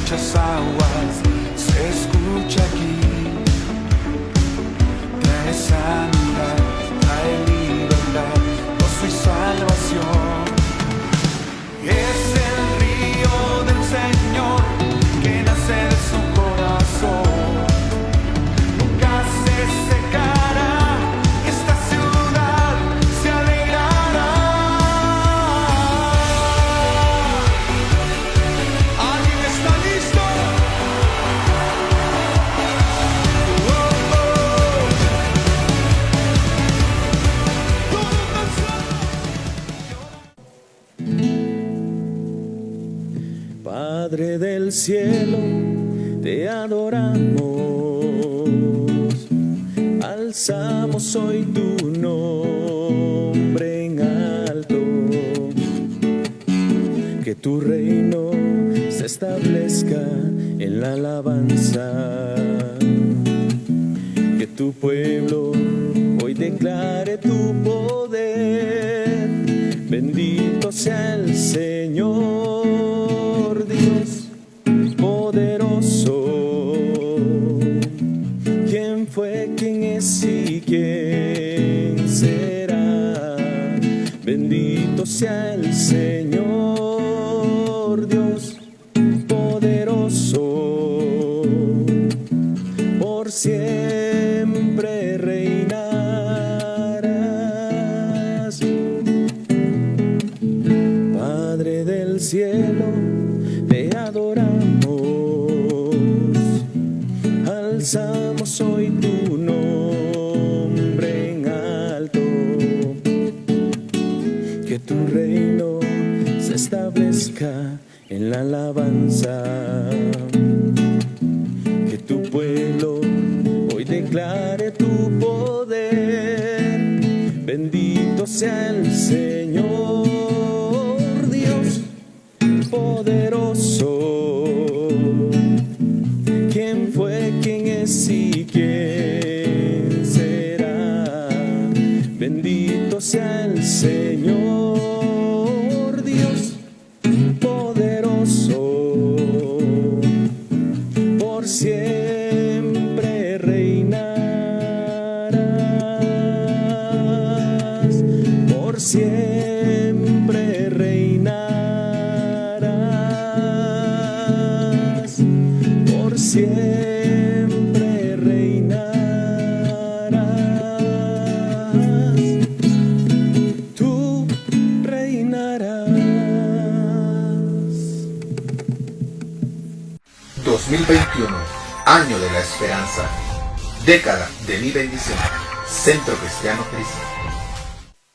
muchas aguas se escucha aquí. Trae sanidad, trae libertad, gozo y salvación. Es el río del Señor que nace de su corazón. Nunca se secará, esta ciudad se alegrará. ¿Alguien está listo? Padre del cielo, te adoramos, alzamos hoy tu nombre en alto, que tu reino se establezca en la alabanza, que tu pueblo hoy declare tu poder, bendito sea el Señor Dios poderoso. ¿Quién fue, quién es y quién será? Bendito sea el Señor Dios poderoso, por siempre reinarás. Padre del cielo, te adoramos, alzamos hoy tu nombre en alto, que tu reino se establezca en la alabanza, que tu pueblo hoy declare tu poder, bendito sea el Señor Dios poderoso. ¿Quién fue, quién es y quién será? Bendito sea el Señor Dios poderoso, por siempre reinarás, por siempre reinarás, por siempre reinarás, tú reinarás. 2021, año de la esperanza, década de mi bendición. Centro Cristiano Cristiano.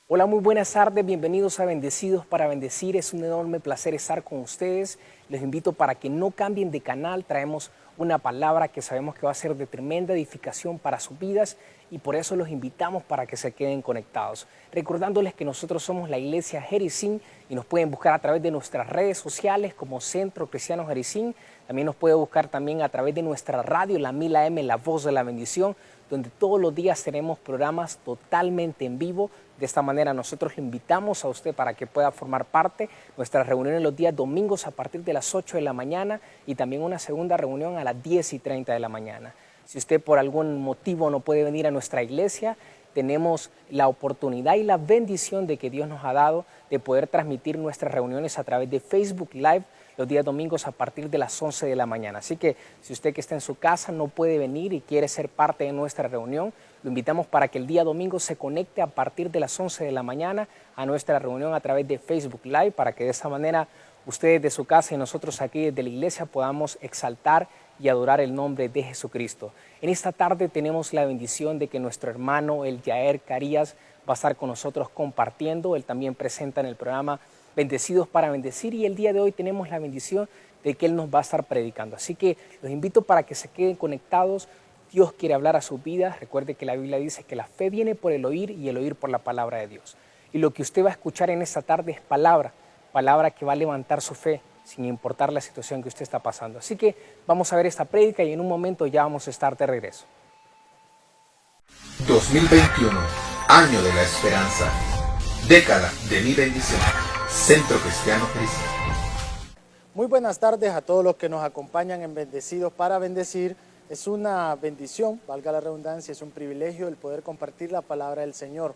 Hola, muy buenas tardes, bienvenidos a Bendecidos para Bendecir. Es un enorme placer estar con ustedes. Les invito para que no cambien de canal. Traemos una palabra que sabemos que va a ser de tremenda edificación para sus vidas y por eso los invitamos para que se queden conectados. Recordándoles que nosotros somos la Iglesia Jericín y nos pueden buscar a través de nuestras redes sociales como Centro Cristiano Jericín. También nos puede buscar también a través de nuestra radio, la 1000 AM, La Voz de la Bendición, donde todos los días tenemos programas totalmente en vivo. De esta manera nosotros le invitamos a usted para que pueda formar parte. Nuestras reuniones los días domingos a partir de las 8 de la mañana y también una segunda reunión a las 10:30 de la mañana. Si usted por algún motivo no puede venir a nuestra iglesia, tenemos la oportunidad y la bendición de que Dios nos ha dado de poder transmitir nuestras reuniones a través de Facebook Live los días domingos a partir de las 11 de la mañana. Así que si usted que está en su casa no puede venir y quiere ser parte de nuestra reunión, lo invitamos para que el día domingo se conecte a partir de las 11 de la mañana a nuestra reunión a través de Facebook Live, para que de esa manera ustedes de su casa y nosotros aquí desde la iglesia podamos exaltar y adorar el nombre de Jesucristo. En esta tarde tenemos la bendición de que nuestro hermano, el Yair Carías, va a estar con nosotros compartiendo. Él también presenta en el programa Bendecidos para Bendecir y el día de hoy tenemos la bendición de que Él nos va a estar predicando. Así que los invito para que se queden conectados. Dios quiere hablar a sus vidas. Recuerde que la Biblia dice que la fe viene por el oír y el oír por la palabra de Dios. Y lo que usted va a escuchar en esta tarde es palabra que va a levantar su fe sin importar la situación que usted está pasando. Así que vamos a ver esta prédica y en un momento ya vamos a estar de regreso. 2021, año de la esperanza, década de mi bendición. Centro Cristiano Cristiano. Muy buenas tardes a todos los que nos acompañan en Bendecidos para Bendecir. Es una bendición, valga la redundancia, es un privilegio el poder compartir la palabra del Señor.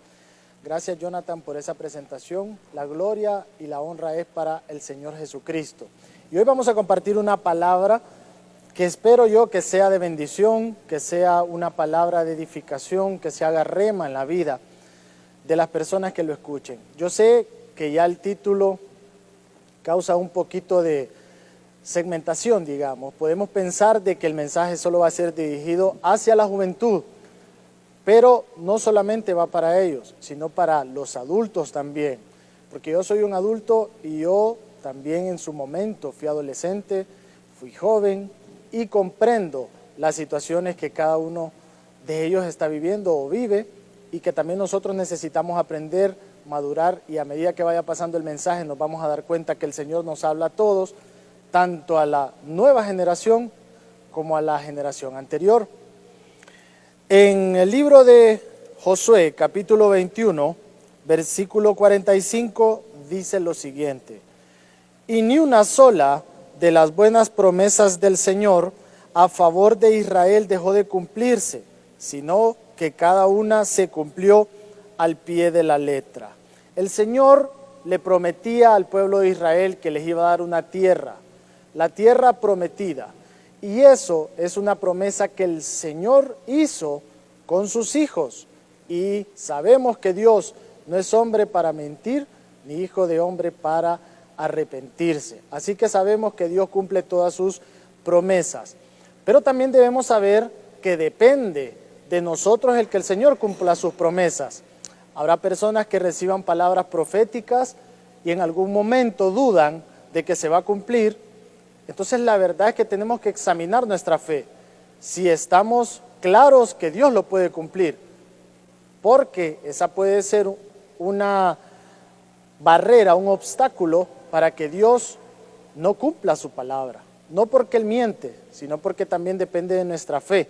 Gracias, Jonathan, por esa presentación. La gloria y la honra es para el Señor Jesucristo. Y hoy vamos a compartir una palabra que espero yo que sea de bendición, que sea una palabra de edificación, que se haga rema en la vida de las personas que lo escuchen. Yo sé que ya el título causa un poquito de segmentación, digamos. Podemos pensar de que el mensaje solo va a ser dirigido hacia la juventud, pero no solamente va para ellos, sino para los adultos también. Porque yo soy un adulto y yo también en su momento fui adolescente, fui joven y comprendo las situaciones que cada uno de ellos está viviendo o vive y que también nosotros necesitamos aprender, madurar, y a medida que vaya pasando el mensaje nos vamos a dar cuenta que el Señor nos habla a todos, tanto a la nueva generación como a la generación anterior. En el libro de Josué, capítulo 21, versículo 45, dice lo siguiente: y ni una sola de las buenas promesas del Señor a favor de Israel dejó de cumplirse, sino que cada una se cumplió al pie de la letra. El Señor le prometía al pueblo de Israel que les iba a dar una tierra, la tierra prometida. Y eso es una promesa que el Señor hizo con sus hijos. Y sabemos que Dios no es hombre para mentir, ni hijo de hombre para arrepentirse. Así que sabemos que Dios cumple todas sus promesas. Pero también debemos saber que depende de nosotros el que el Señor cumpla sus promesas. Habrá personas que reciban palabras proféticas y en algún momento dudan de que se va a cumplir. Entonces la verdad es que tenemos que examinar nuestra fe, si estamos claros que Dios lo puede cumplir, porque esa puede ser una barrera, un obstáculo para que Dios no cumpla su palabra, no porque Él miente, sino porque también depende de nuestra fe.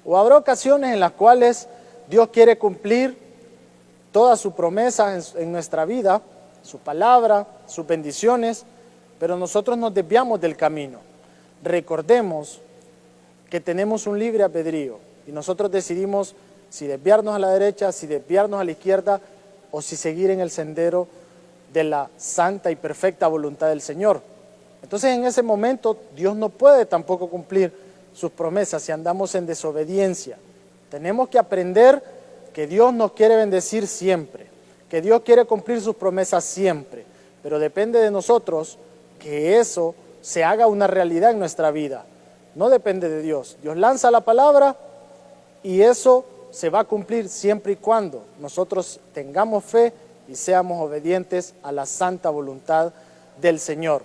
O habrá ocasiones en las cuales Dios quiere cumplir todas sus promesas en nuestra vida, su palabra, sus bendiciones, pero nosotros nos desviamos del camino. Recordemos que tenemos un libre albedrío y nosotros decidimos si desviarnos a la derecha, si desviarnos a la izquierda o si seguir en el sendero de la santa y perfecta voluntad del Señor. Entonces en ese momento Dios no puede tampoco cumplir sus promesas si andamos en desobediencia. Tenemos que aprender que Dios nos quiere bendecir siempre, que Dios quiere cumplir sus promesas siempre, pero depende de nosotros que eso se haga una realidad en nuestra vida. No depende de Dios. Dios lanza la palabra y eso se va a cumplir siempre y cuando nosotros tengamos fe y seamos obedientes a la santa voluntad del Señor.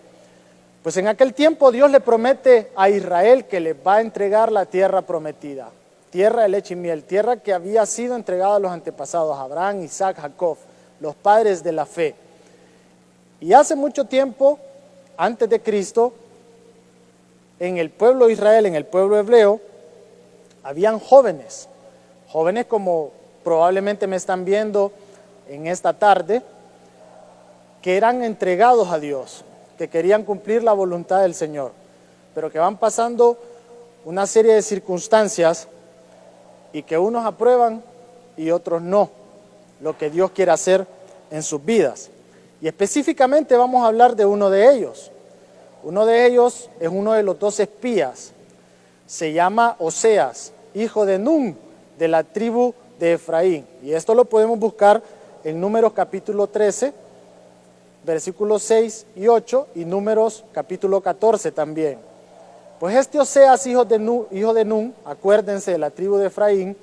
Pues en aquel tiempo Dios le promete a Israel que les va a entregar la tierra prometida, tierra de leche y miel, tierra que había sido entregada a los antepasados, Abraham, Isaac, Jacob, los padres de la fe. Y hace mucho tiempo, antes de Cristo, en el pueblo de Israel, en el pueblo hebreo, habían jóvenes como probablemente me están viendo en esta tarde, que eran entregados a Dios, que querían cumplir la voluntad del Señor, pero que van pasando una serie de circunstancias y que unos aprueban y otros no, lo que Dios quiere hacer en sus vidas. Y específicamente vamos a hablar de uno de ellos. Uno de ellos es uno de los 2 espías. Se llama Oseas, hijo de Nun, de la tribu de Efraín. Y esto lo podemos buscar en Números capítulo 13, versículos 6 y 8, y Números capítulo 14 también. Pues este Oseas, hijo de Nun, acuérdense, de la tribu de Efraín,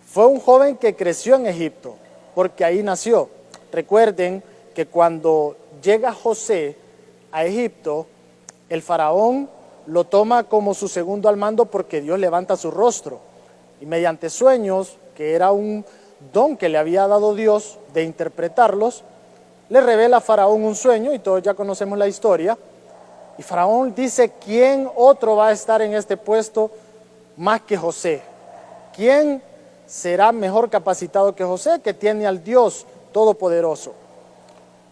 fue un joven que creció en Egipto, porque ahí nació. Recuerden que cuando llega José a Egipto, el faraón lo toma como su segundo al mando porque Dios levanta su rostro. Y mediante sueños, que era un don que le había dado Dios de interpretarlos, le revela a Faraón un sueño, y todos ya conocemos la historia. Y Faraón dice: ¿quién otro va a estar en este puesto más que José? ¿Quién será mejor capacitado que José, que tiene al Dios Todopoderoso?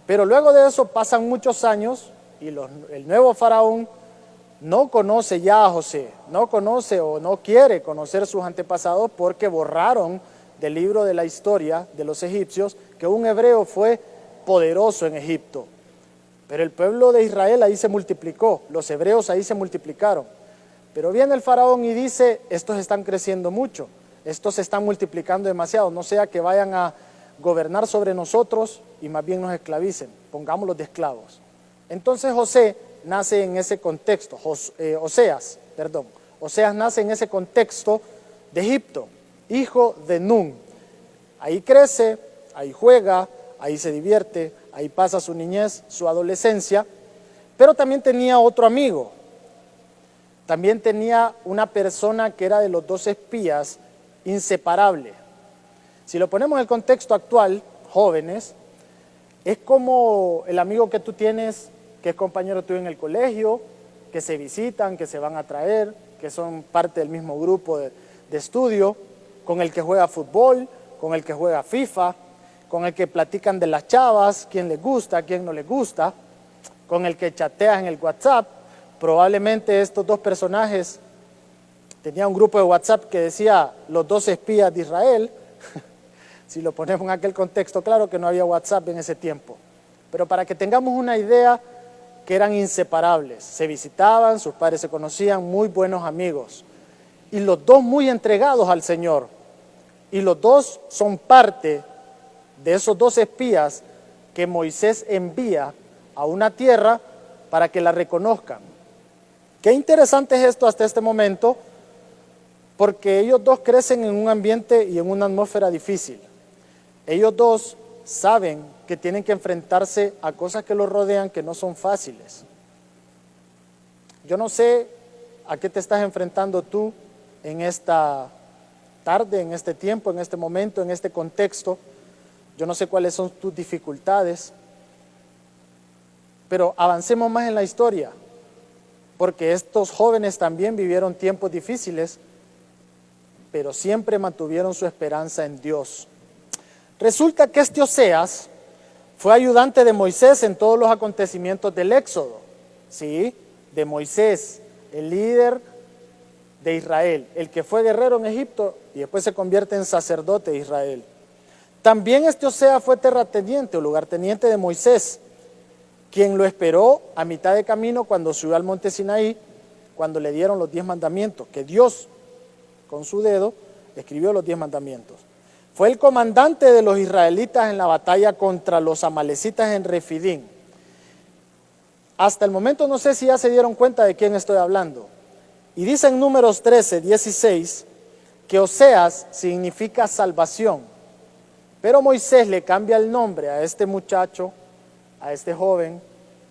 Pero luego de eso pasan muchos años y el nuevo faraón no conoce ya a José, no conoce o no quiere conocer sus antepasados porque borraron del libro de la historia de los egipcios que un hebreo fue poderoso en Egipto. Pero el pueblo de Israel ahí se multiplicó, los hebreos ahí se multiplicaron. Pero viene el faraón y dice, estos están creciendo mucho, estos se están multiplicando demasiado, no sea que vayan a gobernar sobre nosotros y más bien nos esclavicen, pongámoslos de esclavos. Entonces José nace en ese contexto, Oseas nace en ese contexto de Egipto, hijo de Nun. Ahí crece, ahí juega, ahí se divierte, ahí pasa su niñez, su adolescencia, pero también tenía otro amigo, también tenía una persona que era de los 2 espías, inseparable. Si lo ponemos en el contexto actual, jóvenes, es como el amigo que tú tienes, que es compañero tuyo en el colegio, que se visitan, que se van a traer, que son parte del mismo grupo de estudio, con el que juega fútbol, con el que juega FIFA, con el que platican de las chavas, quién les gusta, quién no les gusta, con el que chateas en el WhatsApp. Probablemente estos 2 personajes tenían un grupo de WhatsApp que decía los 2 espías de Israel. Si lo ponemos en aquel contexto, claro que no había WhatsApp en ese tiempo, pero para que tengamos una idea que eran inseparables, se visitaban, sus padres se conocían, muy buenos amigos, y los 2 muy entregados al Señor, y los 2 son parte de esos 2 espías que Moisés envía a una tierra para que la reconozcan. Qué interesante es esto hasta este momento, porque ellos 2 crecen en un ambiente y en una atmósfera difícil. Ellos 2 saben que tienen que enfrentarse a cosas que los rodean que no son fáciles. Yo no sé a qué te estás enfrentando tú en esta tarde, en este tiempo, en este momento, en este contexto. Yo no sé cuáles son tus dificultades, pero avancemos más en la historia, porque estos jóvenes también vivieron tiempos difíciles, pero siempre mantuvieron su esperanza en Dios. Resulta que este Oseas fue ayudante de Moisés en todos los acontecimientos del Éxodo, ¿sí? De Moisés, el líder de Israel, el que fue guerrero en Egipto y después se convierte en sacerdote de Israel. También este Oseas fue terrateniente o lugarteniente de Moisés, quien lo esperó a mitad de camino cuando subió al monte Sinaí, cuando le dieron los 10 mandamientos, que Dios con su dedo escribió los 10 mandamientos. Fue el comandante de los israelitas en la batalla contra los amalecitas en Refidín. Hasta el momento no sé si ya se dieron cuenta de quién estoy hablando. Y dice en Números 13, 16, que Oseas significa salvación. Pero Moisés le cambia el nombre a este muchacho, a este joven,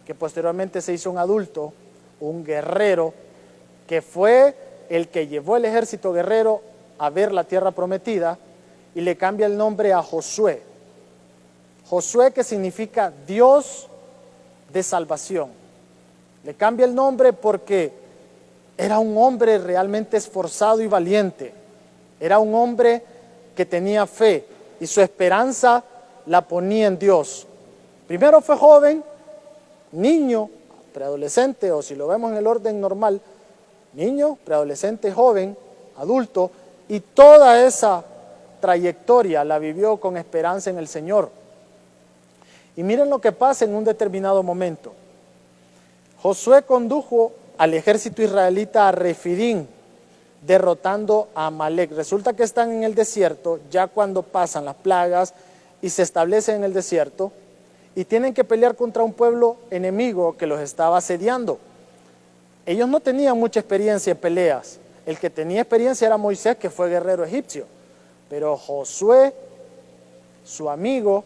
que posteriormente se hizo un adulto, un guerrero, que fue el que llevó el ejército guerrero a ver la tierra prometida, y le cambia el nombre a Josué. Josué, que significa Dios de salvación. Le cambia el nombre porque era un hombre realmente esforzado y valiente. Era un hombre que tenía fe y su esperanza la ponía en Dios. Primero fue joven, niño, preadolescente, o si lo vemos en el orden normal, niño, preadolescente, joven, adulto, y toda esa trayectoria la vivió con esperanza en el Señor. Y miren lo que pasa en un determinado momento. Josué condujo al ejército israelita a Refidín, derrotando a Amalek. Resulta que están en el desierto, ya cuando pasan las plagas y se establecen en el desierto, y tienen que pelear contra un pueblo enemigo que los estaba asediando. Ellos no tenían mucha experiencia en peleas. El que tenía experiencia era Moisés, que fue guerrero egipcio. Pero Josué, su amigo,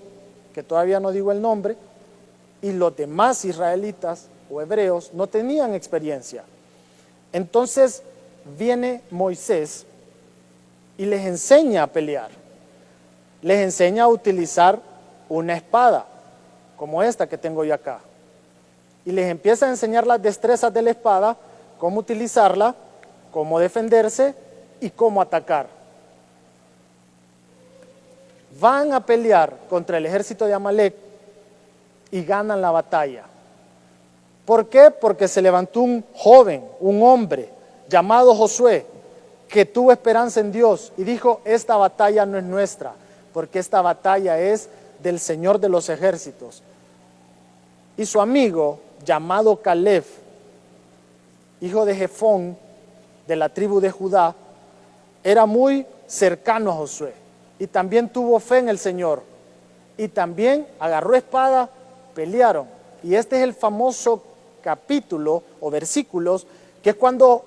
que todavía no digo el nombre, y los demás israelitas o hebreos no tenían experiencia. Entonces viene Moisés y les enseña a pelear. Les enseña a utilizar una espada, como esta que tengo yo acá. Y les empieza a enseñar las destrezas de la espada, cómo utilizarla, cómo defenderse y cómo atacar. Van a pelear contra el ejército de Amalek y ganan la batalla. ¿Por qué? Porque se levantó un joven, un hombre llamado Josué, que tuvo esperanza en Dios y dijo, esta batalla no es nuestra, porque esta batalla es del Señor de los ejércitos. Y su amigo, llamado Caleb, hijo de Jefón, de la tribu de Judá, era muy cercano a Josué y también tuvo fe en el Señor y también agarró espada, pelearon. Y este es el famoso capítulo o versículos que es cuando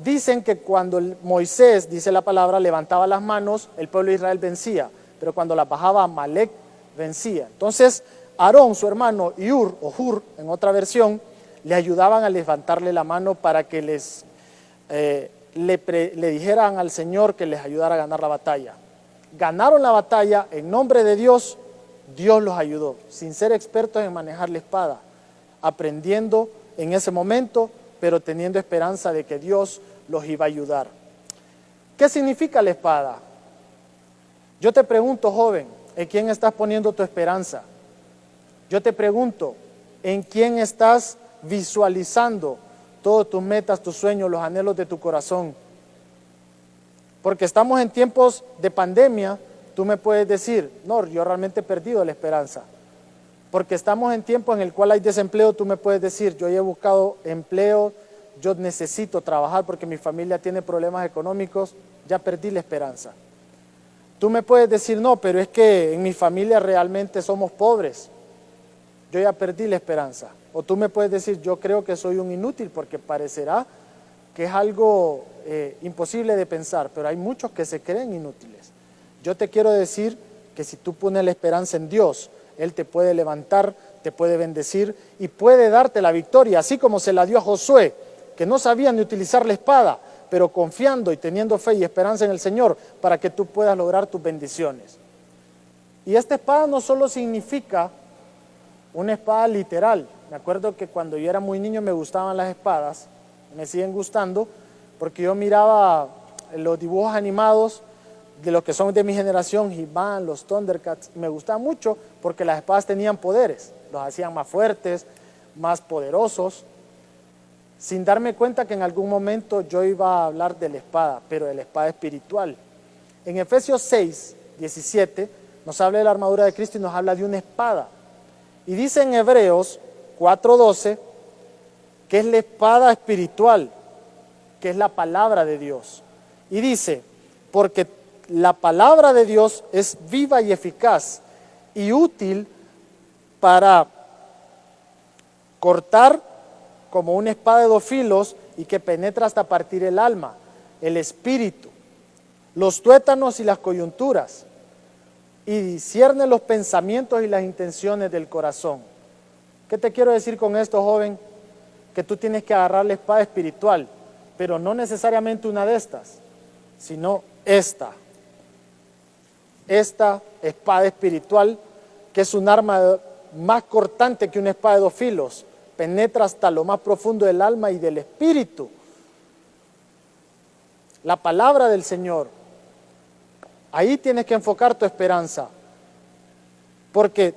dicen que cuando Moisés, dice la palabra, levantaba las manos, el pueblo de Israel vencía, pero cuando las bajaba Amalek vencía. Entonces Aarón, su hermano, y Hur, o Hur en otra versión, le ayudaban a levantarle la mano para que le dijeran al Señor que les ayudara a ganar la batalla. Ganaron la batalla en nombre de Dios, Dios los ayudó, sin ser expertos en manejar la espada, aprendiendo en ese momento, pero teniendo esperanza de que Dios los iba a ayudar. ¿Qué significa la espada? Yo te pregunto, joven, ¿en quién estás poniendo tu esperanza? Yo te pregunto, ¿en quién estás visualizando todas tus metas, tus sueños, los anhelos de tu corazón? Porque estamos en tiempos de pandemia, tú me puedes decir, no, yo realmente he perdido la esperanza. Porque estamos en tiempos en el cual hay desempleo, tú me puedes decir, yo ya he buscado empleo, yo necesito trabajar porque mi familia tiene problemas económicos, ya perdí la esperanza. Tú me puedes decir, no, pero es que en mi familia realmente somos pobres, yo ya perdí la esperanza. O tú me puedes decir, yo creo que soy un inútil porque parecerá que es algo imposible de pensar, pero hay muchos que se creen inútiles. Yo te quiero decir que si tú pones la esperanza en Dios, Él te puede levantar, te puede bendecir y puede darte la victoria, así como se la dio a Josué, que no sabía ni utilizar la espada, pero confiando y teniendo fe y esperanza en el Señor para que tú puedas lograr tus bendiciones. Y esta espada no solo significa una espada literal. Me acuerdo que cuando yo era muy niño me gustaban las espadas, me siguen gustando, porque yo miraba los dibujos animados de los que son de mi generación, He-Man, los Thundercats, me gustaba mucho porque las espadas tenían poderes, los hacían más fuertes, más poderosos, sin darme cuenta que en algún momento yo iba a hablar de la espada, pero de la espada espiritual. En Efesios 6, 17, nos habla de la armadura de Cristo y nos habla de una espada. Y dice en Hebreos 4:12 que es la espada espiritual, que es la palabra de Dios. Y dice, porque la palabra de Dios es viva y eficaz y útil para cortar como una espada de 2 filos y que penetra hasta partir el alma, el espíritu, los tuétanos y las coyunturas, y discierne los pensamientos y las intenciones del corazón. ¿Qué te quiero decir con esto, joven? Que tú tienes que agarrar la espada espiritual, pero no necesariamente una de estas, sino esta espada espiritual, que es un arma más cortante que una espada de 2 filos, penetra hasta lo más profundo del alma y del espíritu. La palabra del Señor, ahí tienes que enfocar tu esperanza, porque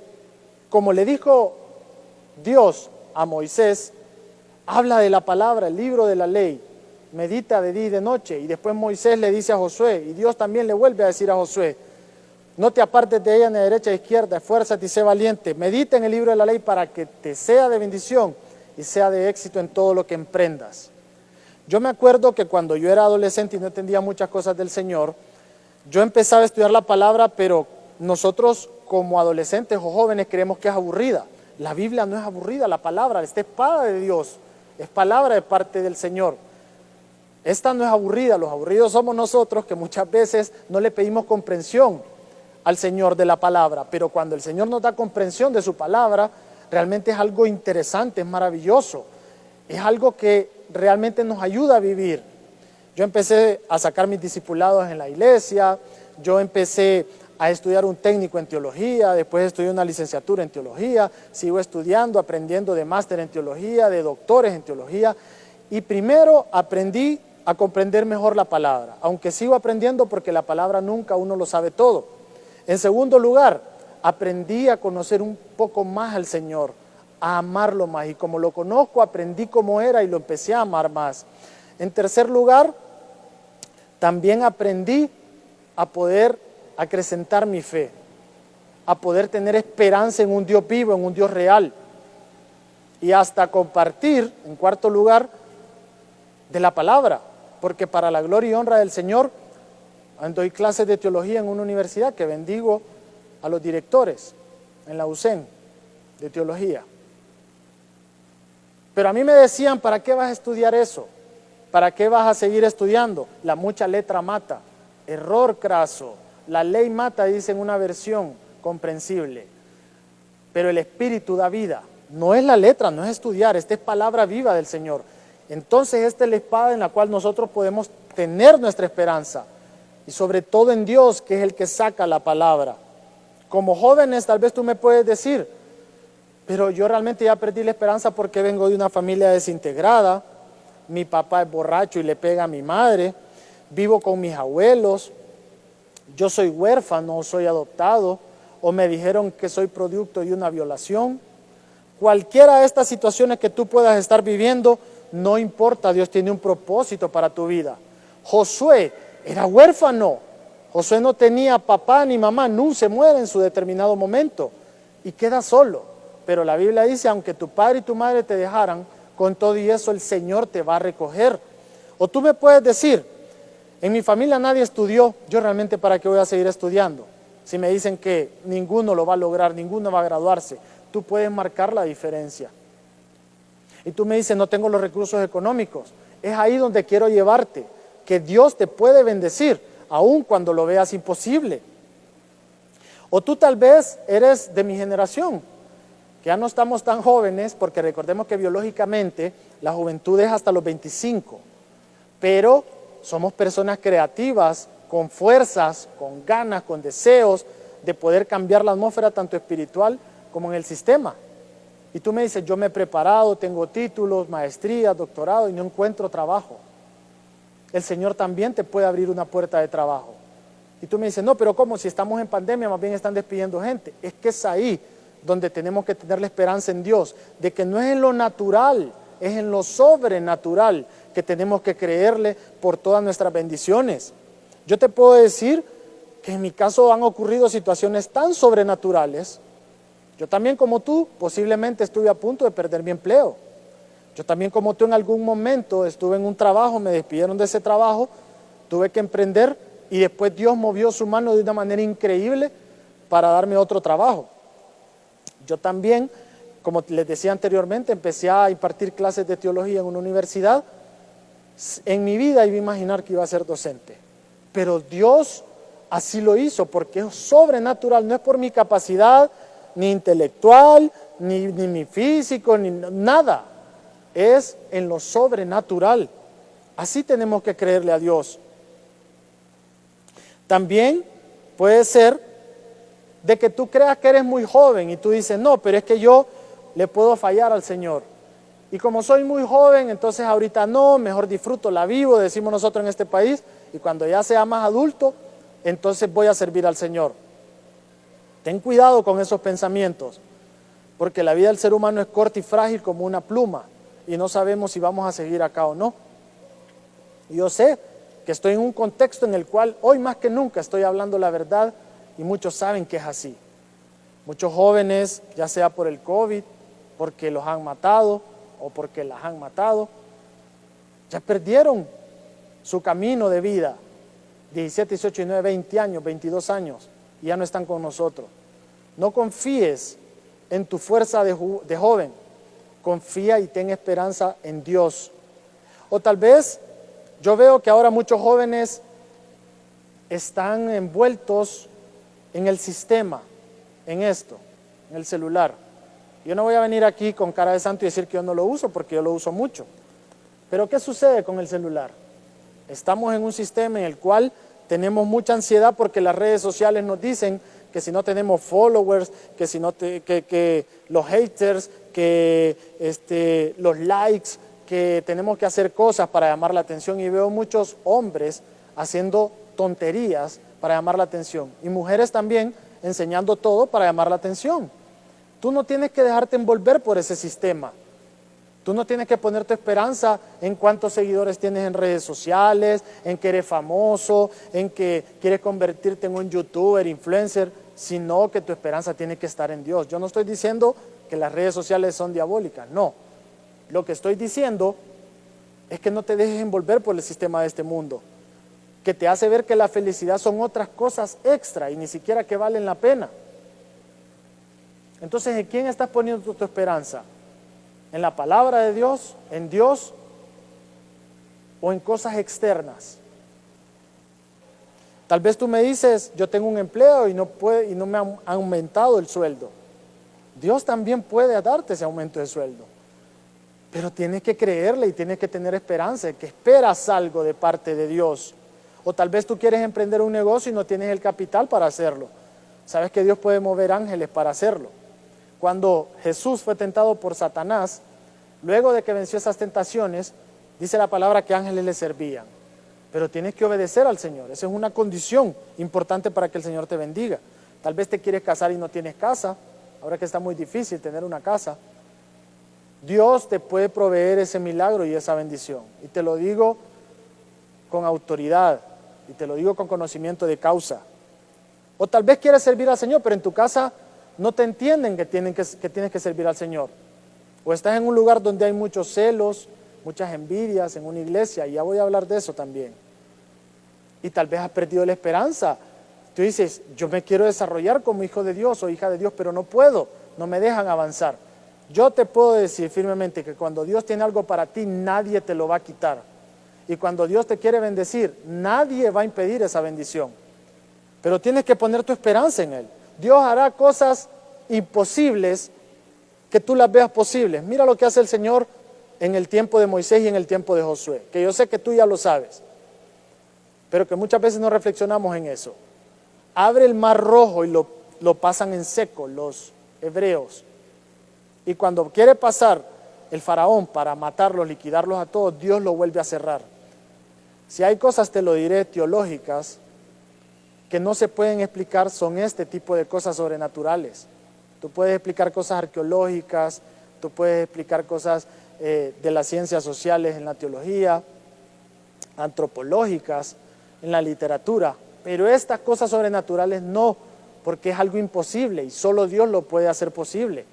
como le dijo Dios a Moisés, habla de la palabra, el libro de la ley, medita de día y de noche. Y después Moisés le dice a Josué, y Dios también le vuelve a decir a Josué, no te apartes de ella ni a derecha ni a izquierda, esfuérzate y sé valiente, medita en el libro de la ley para que te sea de bendición y sea de éxito en todo lo que emprendas. Yo me acuerdo que cuando yo era adolescente y no entendía muchas cosas del Señor, yo empezaba a estudiar la palabra, pero nosotros como adolescentes o jóvenes creemos que es aburrida. La Biblia no es aburrida, la palabra, esta espada de Dios, es palabra de parte del Señor. Esta no es aburrida, los aburridos somos nosotros que muchas veces no le pedimos comprensión al Señor de la palabra, pero cuando el Señor nos da comprensión de su palabra, realmente es algo interesante, es maravilloso, es algo que realmente nos ayuda a vivir. Yo empecé a sacar mis discipulados en la iglesia, yo empecé a estudiar un técnico en teología, después estudié una licenciatura en teología, sigo estudiando, aprendiendo de máster en teología, de doctores en teología, y primero aprendí a comprender mejor la palabra, aunque sigo aprendiendo porque la palabra nunca uno lo sabe todo. En segundo lugar, aprendí a conocer un poco más al Señor, a amarlo más. Y como lo conozco, aprendí cómo era y lo empecé a amar más. En tercer lugar, también aprendí a poder acrecentar mi fe, a poder tener esperanza en un Dios vivo, en un Dios real. Y hasta compartir, en cuarto lugar, de la palabra, porque para la gloria y honra del Señor, doy clases de teología en una universidad que bendigo a los directores en la UCEN de teología. Pero a mí me decían, ¿para qué vas a estudiar eso? ¿Para qué vas a seguir estudiando? La mucha letra mata. Error craso. La ley mata, dice en una versión comprensible. Pero el Espíritu da vida. No es la letra, no es estudiar, esta es palabra viva del Señor. Entonces esta es la espada en la cual nosotros podemos tener nuestra esperanza. Y sobre todo en Dios, que es el que saca la palabra. Como jóvenes tal vez tú me puedes decir, pero yo realmente ya perdí la esperanza porque vengo de una familia desintegrada, mi papá es borracho y le pega a mi madre, vivo con mis abuelos, yo soy huérfano, soy adoptado, o me dijeron que soy producto de una violación. Cualquiera de estas situaciones que tú puedas estar viviendo, no importa, Dios tiene un propósito para tu vida. Josué era huérfano, Josué no tenía papá ni mamá, Nun se muere en su determinado momento y queda solo. Pero la Biblia dice, aunque tu padre y tu madre te dejaran, con todo y eso el Señor te va a recoger. O tú me puedes decir, en mi familia nadie estudió, yo realmente para qué voy a seguir estudiando. Si me dicen que ninguno lo va a lograr, ninguno va a graduarse, tú puedes marcar la diferencia. Y tú me dices, no tengo los recursos económicos. Es ahí donde quiero llevarte, que Dios te puede bendecir, aun cuando lo veas imposible. O tú tal vez eres de mi generación, que ya no estamos tan jóvenes, porque recordemos que biológicamente la juventud es hasta los 25, pero somos personas creativas, con fuerzas, con ganas, con deseos de poder cambiar la atmósfera tanto espiritual como en el sistema. Y tú me dices, yo me he preparado, tengo títulos, maestrías, doctorado y no encuentro trabajo. El Señor también te puede abrir una puerta de trabajo. Y tú me dices, no, pero ¿cómo? Si estamos en pandemia, más bien están despidiendo gente. Es que es ahí donde tenemos que tener la esperanza en Dios, de que no es en lo natural, es en lo sobrenatural que tenemos que creerle por todas nuestras bendiciones. Yo te puedo decir que en mi caso han ocurrido situaciones tan sobrenaturales. Yo también como tú posiblemente estuve a punto de perder mi empleo. Yo también como tú en algún momento estuve en un trabajo, me despidieron de ese trabajo, tuve que emprender y después Dios movió su mano de una manera increíble para darme otro trabajo. Yo también, como les decía anteriormente, empecé a impartir clases de teología en una universidad. En mi vida iba a imaginar que iba a ser docente, pero Dios así lo hizo porque es sobrenatural, no es por mi capacidad ni intelectual, ni mi físico, ni nada, es en lo sobrenatural. Así tenemos que creerle a Dios. También puede ser de que tú creas que eres muy joven y tú dices, no, pero es que yo le puedo fallar al Señor. Y como soy muy joven, entonces ahorita no, mejor disfruto, la vivo, decimos nosotros en este país, y cuando ya sea más adulto, entonces voy a servir al Señor. Ten cuidado con esos pensamientos, porque la vida del ser humano es corta y frágil como una pluma, y no sabemos si vamos a seguir acá o no. Y yo sé que estoy en un contexto en el cual hoy más que nunca estoy hablando la verdad, y muchos saben que es así. Muchos jóvenes, ya sea por el COVID, porque los han matado o porque las han matado, ya perdieron su camino de vida. 17, 18, 19, 20 años, 22 años, y ya no están con nosotros. No confíes en tu fuerza de joven, confía y ten esperanza en Dios. O tal vez yo veo que ahora muchos jóvenes están envueltos en el sistema, en esto, en el celular. Yo no voy a venir aquí con cara de santo y decir que yo no lo uso, porque yo lo uso mucho. Pero ¿qué sucede con el celular? Estamos en un sistema en el cual tenemos mucha ansiedad porque las redes sociales nos dicen que si no tenemos followers, que si no que los haters, que los likes, que tenemos que hacer cosas para llamar la atención, y veo muchos hombres haciendo tonterías para llamar la atención y mujeres también enseñando todo para llamar la atención. Tú no tienes que dejarte envolver por ese sistema. Tú no tienes que poner tu esperanza en cuántos seguidores tienes en redes sociales, en que eres famoso, en que quieres convertirte en un youtuber, influencer, sino que tu esperanza tiene que estar en Dios. Yo no estoy diciendo que las redes sociales son diabólicas, no. Lo que estoy diciendo es que no te dejes envolver por el sistema de este mundo, que te hace ver que la felicidad son otras cosas extra y ni siquiera que valen la pena. Entonces, ¿en quién estás poniendo tu esperanza? ¿En la palabra de Dios? ¿En Dios? ¿O en cosas externas? Tal vez tú me dices, yo tengo un empleo y no me ha aumentado el sueldo. Dios también puede darte ese aumento de sueldo. Pero tienes que creerle y tienes que tener esperanza, que esperas algo de parte de Dios. O tal vez tú quieres emprender un negocio y no tienes el capital para hacerlo. Sabes que Dios puede mover ángeles para hacerlo. Cuando Jesús fue tentado por Satanás, luego de que venció esas tentaciones, dice la palabra que ángeles le servían. Pero tienes que obedecer al Señor. Esa es una condición importante para que el Señor te bendiga. Tal vez te quieres casar y no tienes casa, ahora que está muy difícil tener una casa. Dios te puede proveer ese milagro y esa bendición. Y te lo digo con autoridad y te lo digo con conocimiento de causa. O tal vez quieres servir al Señor, pero en tu casa no te entienden que tienes que servir al Señor. O estás en un lugar donde hay muchos celos, muchas envidias, en una iglesia, y ya voy a hablar de eso también. Y tal vez has perdido la esperanza. Tú dices, yo me quiero desarrollar como hijo de Dios o hija de Dios, pero no puedo, no me dejan avanzar. Yo te puedo decir firmemente que cuando Dios tiene algo para ti, nadie te lo va a quitar. Y cuando Dios te quiere bendecir, nadie va a impedir esa bendición. Pero tienes que poner tu esperanza en Él. Dios hará cosas imposibles que tú las veas posibles. Mira lo que hace el Señor en el tiempo de Moisés y en el tiempo de Josué, que yo sé que tú ya lo sabes, pero que muchas veces no reflexionamos en eso. Abre el mar rojo y lo pasan en seco los hebreos. Y cuando quiere pasar el faraón para matarlos, liquidarlos a todos, Dios lo vuelve a cerrar. Si hay cosas, te lo diré, teológicas, que no se pueden explicar, son este tipo de cosas sobrenaturales. Tú puedes explicar cosas arqueológicas, tú puedes explicar cosas de las ciencias sociales en la teología, antropológicas, en la literatura, pero estas cosas sobrenaturales no, porque es algo imposible y solo Dios lo puede hacer posible.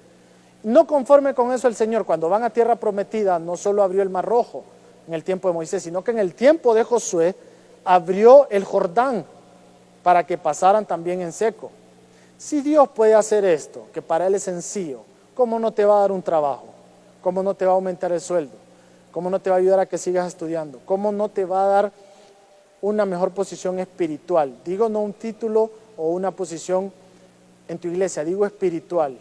No conforme con eso el Señor, cuando van a tierra prometida, no solo abrió el mar rojo en el tiempo de Moisés, sino que en el tiempo de Josué abrió el Jordán para que pasaran también en seco. Si Dios puede hacer esto, que para Él es sencillo, ¿cómo no te va a dar un trabajo? ¿Cómo no te va a aumentar el sueldo? ¿Cómo no te va a ayudar a que sigas estudiando? ¿Cómo no te va a dar una mejor posición espiritual? Digo no un título o una posición en tu iglesia, digo espiritual.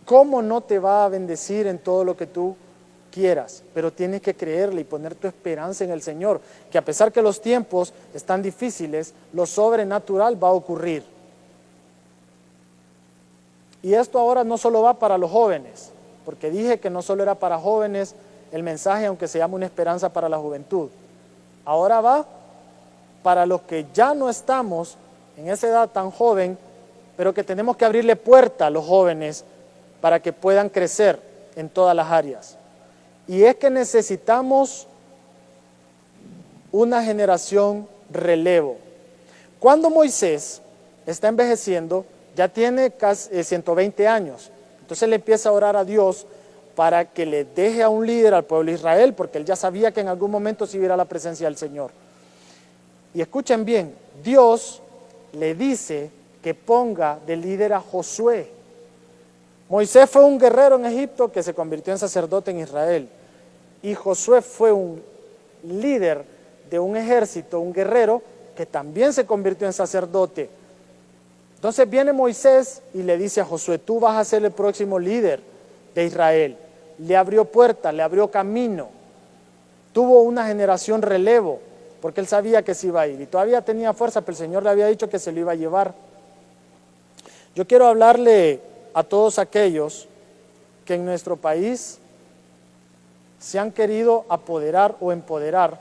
¿Cómo no te va a bendecir en todo lo que tú quieras? Pero tienes que creerle y poner tu esperanza en el Señor, que a pesar que los tiempos están difíciles, lo sobrenatural va a ocurrir. Y esto ahora no solo va para los jóvenes, porque dije que no solo era para jóvenes el mensaje, aunque se llama una esperanza para la juventud. Ahora va para los que ya no estamos en esa edad tan joven, pero que tenemos que abrirle puerta a los jóvenes para que puedan crecer en todas las áreas. Y es que necesitamos una generación relevo. Cuando Moisés está envejeciendo, ya tiene casi 120 años. Entonces le empieza a orar a Dios para que le deje a un líder al pueblo de Israel, porque él ya sabía que en algún momento se iba a ir a la presencia del Señor. Y escuchen bien, Dios le dice que ponga de líder a Josué. Moisés fue un guerrero en Egipto que se convirtió en sacerdote en Israel. Y Josué fue un líder de un ejército, un guerrero, que también se convirtió en sacerdote. Entonces viene Moisés y le dice a Josué, tú vas a ser el próximo líder de Israel. Le abrió puerta, le abrió camino. Tuvo una generación relevo, porque él sabía que se iba a ir. Y todavía tenía fuerza, pero el Señor le había dicho que se lo iba a llevar. Yo quiero hablarle a todos aquellos que en nuestro país se han querido apoderar o empoderar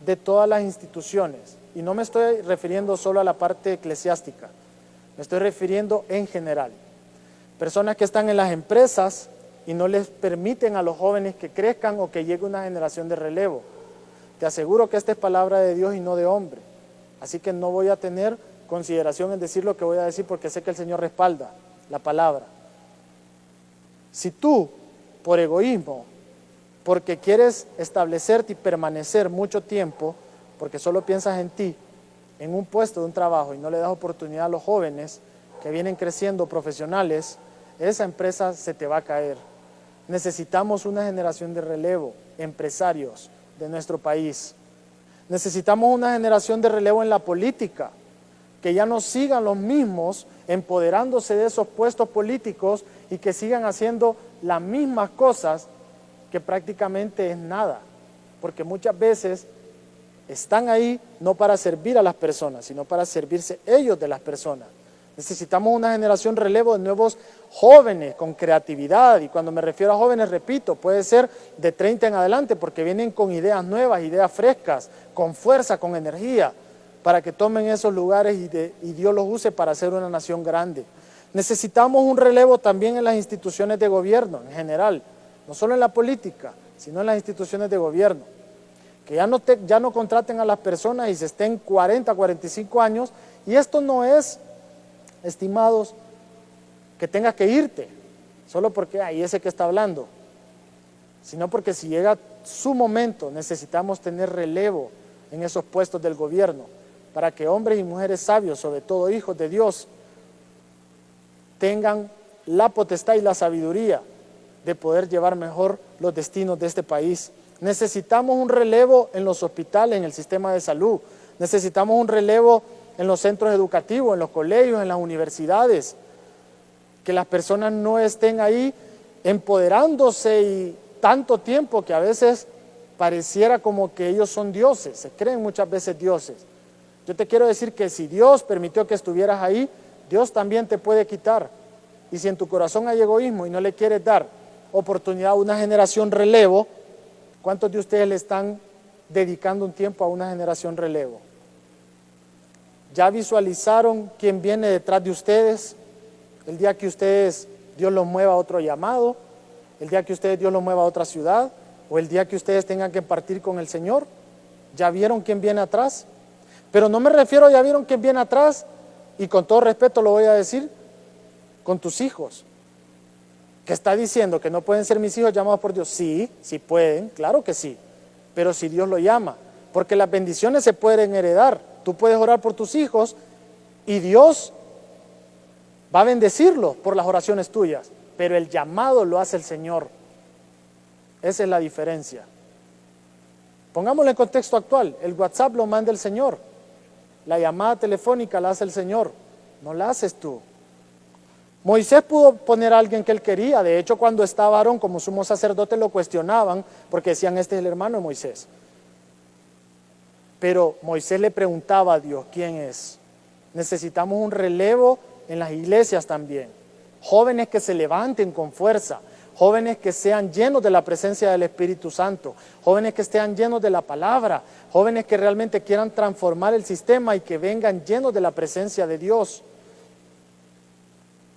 de todas las instituciones. Y no me estoy refiriendo solo a la parte eclesiástica, me estoy refiriendo en general. Personas que están en las empresas y no les permiten a los jóvenes que crezcan o que llegue una generación de relevo. Te aseguro que esta es palabra de Dios y no de hombre. Así que no voy a tener consideración en decir lo que voy a decir porque sé que el Señor respalda la palabra. Si tú, por egoísmo, porque quieres establecerte y permanecer mucho tiempo, porque solo piensas en ti, en un puesto de un trabajo y no le das oportunidad a los jóvenes que vienen creciendo profesionales, esa empresa se te va a caer. Necesitamos una generación de relevo, empresarios de nuestro país. Necesitamos una generación de relevo en la política, que ya no sigan los mismos empoderándose de esos puestos políticos y que sigan haciendo las mismas cosas que prácticamente es nada, porque muchas veces están ahí no para servir a las personas, sino para servirse ellos de las personas. Necesitamos una generación relevo de nuevos jóvenes con creatividad, y cuando me refiero a jóvenes, repito, puede ser de 30 en adelante, porque vienen con ideas nuevas, ideas frescas, con fuerza, con energía, para que tomen esos lugares y Dios los use para hacer una nación grande. Necesitamos un relevo también en las instituciones de gobierno en general, no solo en la política, sino en las instituciones de gobierno. Que ya no contraten a las personas y se estén 40, 45 años, y esto no es, estimados, que tengas que irte, solo porque hay ese que está hablando, sino porque si llega su momento necesitamos tener relevo en esos puestos del gobierno, para que hombres y mujeres sabios, sobre todo hijos de Dios, tengan la potestad y la sabiduría de poder llevar mejor los destinos de este país. Necesitamos un relevo en los hospitales, en el sistema de salud. Necesitamos un relevo en los centros educativos, en los colegios, en las universidades. Que las personas no estén ahí empoderándose y tanto tiempo que a veces pareciera como que ellos son dioses, se creen muchas veces dioses. Yo te quiero decir que si Dios permitió que estuvieras ahí, Dios también te puede quitar. Y si en tu corazón hay egoísmo y no le quieres dar oportunidad a una generación relevo, ¿cuántos de ustedes le están dedicando un tiempo a una generación relevo? ¿Ya visualizaron quién viene detrás de ustedes? El día que ustedes, Dios los mueva a otro llamado, el día que ustedes, Dios los mueva a otra ciudad, o el día que ustedes tengan que partir con el Señor. ¿Ya vieron quién viene atrás? Pero no me refiero a ya vieron quién viene atrás, y con todo respeto lo voy a decir, con tus hijos. ¿Qué está diciendo? ¿Que no pueden ser mis hijos llamados por Dios? Sí, sí pueden, claro que sí, pero si Dios lo llama, porque las bendiciones se pueden heredar. Tú puedes orar por tus hijos y Dios va a bendecirlos por las oraciones tuyas, pero el llamado lo hace el Señor. Esa es la diferencia. Pongámoslo en contexto actual. El WhatsApp lo manda el Señor, la llamada telefónica la hace el Señor, no la haces tú. Moisés pudo poner a alguien que él quería. De hecho, cuando estaba Aarón como sumo sacerdote lo cuestionaban porque decían, este es el hermano de Moisés. Pero Moisés le preguntaba a Dios, ¿quién es? Necesitamos un relevo en las iglesias también. Jóvenes que se levanten con fuerza, jóvenes que sean llenos de la presencia del Espíritu Santo, jóvenes que estén llenos de la palabra, jóvenes que realmente quieran transformar el sistema y que vengan llenos de la presencia de Dios.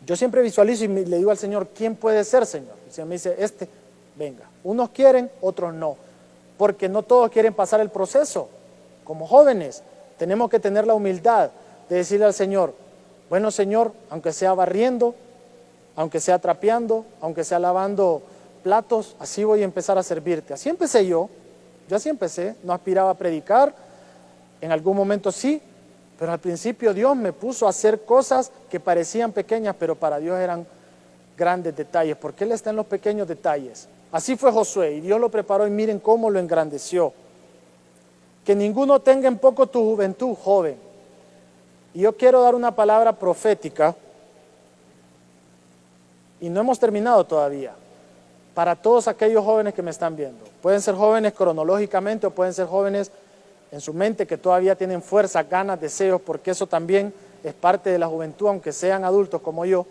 Yo siempre visualizo y le digo al Señor, ¿quién puede ser, Señor? El Señor me dice, venga. Unos quieren, otros no, porque no todos quieren pasar el proceso. Como jóvenes tenemos que tener la humildad de decirle al Señor, bueno Señor, aunque sea barriendo, aunque sea trapeando, aunque sea lavando platos, así voy a empezar a servirte. Así empecé yo así empecé, no aspiraba a predicar, en algún momento sí, pero al principio Dios me puso a hacer cosas que parecían pequeñas, pero para Dios eran grandes detalles, porque Él está en los pequeños detalles. Así fue Josué, y Dios lo preparó, y miren cómo lo engrandeció. Que ninguno tenga en poco tu juventud, joven. Y yo quiero dar una palabra profética, y no hemos terminado todavía, para todos aquellos jóvenes que me están viendo. Pueden ser jóvenes cronológicamente o pueden ser jóvenes en su mente que todavía tienen fuerza, ganas, deseos, porque eso también es parte de la juventud, aunque sean adultos como yo,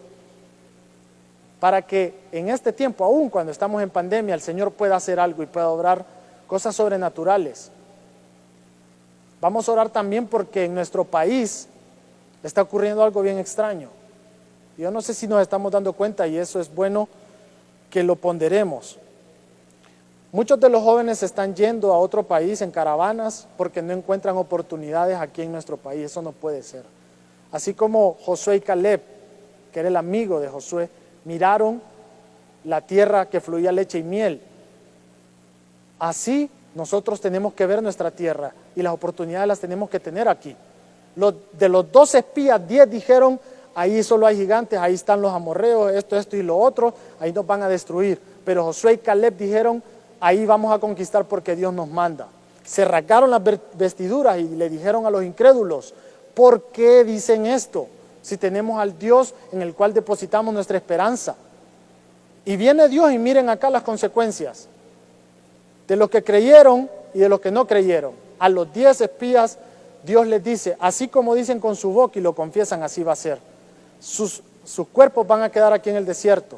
para que en este tiempo, aún cuando estamos en pandemia, el Señor pueda hacer algo y pueda obrar cosas sobrenaturales. Vamos a orar también porque en nuestro país está ocurriendo algo bien extraño. Yo no sé si nos estamos dando cuenta, y eso es bueno que lo ponderemos. Muchos de los jóvenes se están yendo a otro país en caravanas porque no encuentran oportunidades aquí en nuestro país. Eso no puede ser. Así como Josué y Caleb, que era el amigo de Josué, miraron la tierra que fluía leche y miel. Así nosotros tenemos que ver nuestra tierra y las oportunidades las tenemos que tener aquí. De los 12 espías, 10 dijeron: ahí solo hay gigantes, ahí están los amorreos, esto y lo otro, ahí nos van a destruir. Pero Josué y Caleb dijeron: ahí vamos a conquistar porque Dios nos manda. Se rasgaron las vestiduras y le dijeron a los incrédulos: ¿por qué dicen esto? Si tenemos al Dios en el cual depositamos nuestra esperanza. Y viene Dios y miren acá las consecuencias de los que creyeron y de los que no creyeron. A los 10 espías Dios les dice: así como dicen con su boca y lo confiesan, así va a ser. Sus cuerpos van a quedar aquí en el desierto.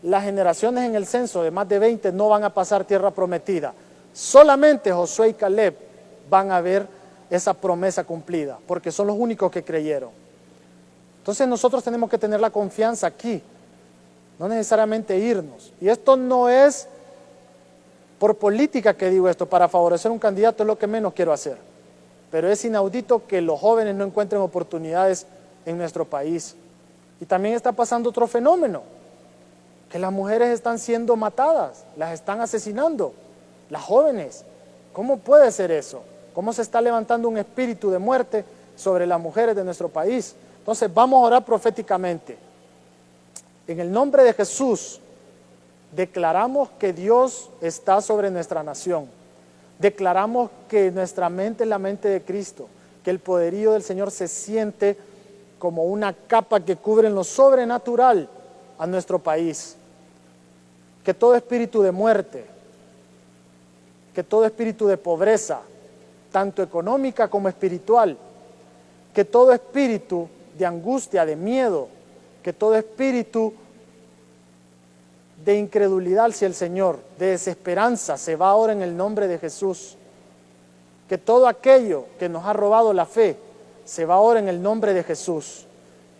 Las generaciones en el censo de más de 20 no van a pasar tierra prometida. Solamente Josué y Caleb van a ver esa promesa cumplida, porque son los únicos que creyeron. Entonces nosotros tenemos que tener la confianza aquí, no necesariamente irnos. Y esto no es por política que digo esto, para favorecer un candidato es lo que menos quiero hacer. Pero es inaudito que los jóvenes no encuentren oportunidades en nuestro país. Y también está pasando otro fenómeno, que las mujeres están siendo matadas, las están asesinando, las jóvenes. ¿Cómo puede ser eso? ¿Cómo se está levantando un espíritu de muerte sobre las mujeres de nuestro país? Entonces vamos a orar proféticamente. En el nombre de Jesús, declaramos que Dios está sobre nuestra nación. Declaramos que nuestra mente es la mente de Cristo, que el poderío del Señor se siente como una capa que cubre en lo sobrenatural a nuestro país. Que todo espíritu de muerte, que todo espíritu de pobreza, tanto económica como espiritual, que todo espíritu de angustia, de miedo, que todo espíritu de incredulidad hacia el Señor, de desesperanza, se va ahora en el nombre de Jesús. Que todo aquello que nos ha robado la fe, se va ahora en el nombre de Jesús.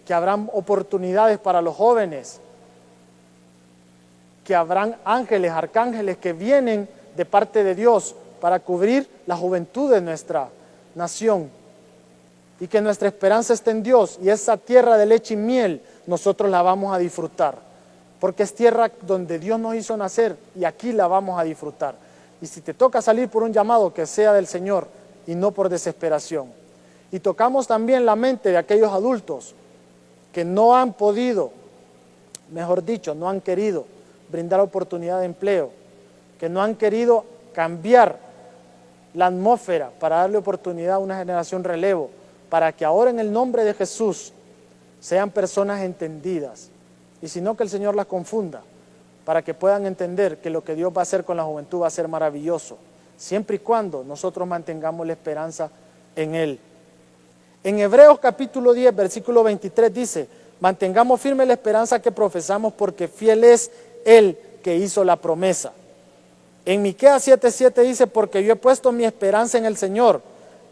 Que habrán oportunidades para los jóvenes, que habrán ángeles, arcángeles que vienen de parte de Dios para cubrir la juventud de nuestra nación. Y que nuestra esperanza esté en Dios, y esa tierra de leche y miel nosotros la vamos a disfrutar, porque es tierra donde Dios nos hizo nacer y aquí la vamos a disfrutar. Y si te toca salir por un llamado, que sea del Señor y no por desesperación. Y tocamos también la mente de aquellos adultos que no han podido, mejor dicho, no han querido brindar oportunidad de empleo, que no han querido cambiar la atmósfera para darle oportunidad a una generación relevo, para que ahora en el nombre de Jesús sean personas entendidas, y si no, que el Señor las confunda, para que puedan entender que lo que Dios va a hacer con la juventud va a ser maravilloso, siempre y cuando nosotros mantengamos la esperanza en Él. En Hebreos capítulo 10, versículo 23 dice: mantengamos firme la esperanza que profesamos, porque fiel es Él que hizo la promesa. En Miqueas 7:7 dice: porque yo he puesto mi esperanza en el Señor,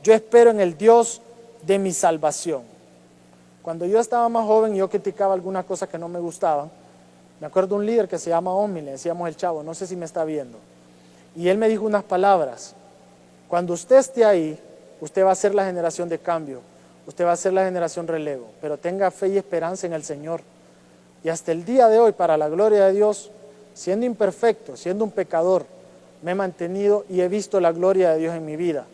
yo espero en el Dios de mi salvación. Cuando yo estaba más joven, yo criticaba algunas cosas que no me gustaban. Me acuerdo de un líder que se llama Omi, le decíamos el Chavo, no sé si me está viendo. Y él me dijo unas palabras: cuando usted esté ahí, usted va a ser la generación de cambio, usted va a ser la generación relevo, pero tenga fe y esperanza en el Señor. Y hasta el día de hoy, para la gloria de Dios, siendo imperfecto, siendo un pecador, me he mantenido y he visto la gloria de Dios en mi vida.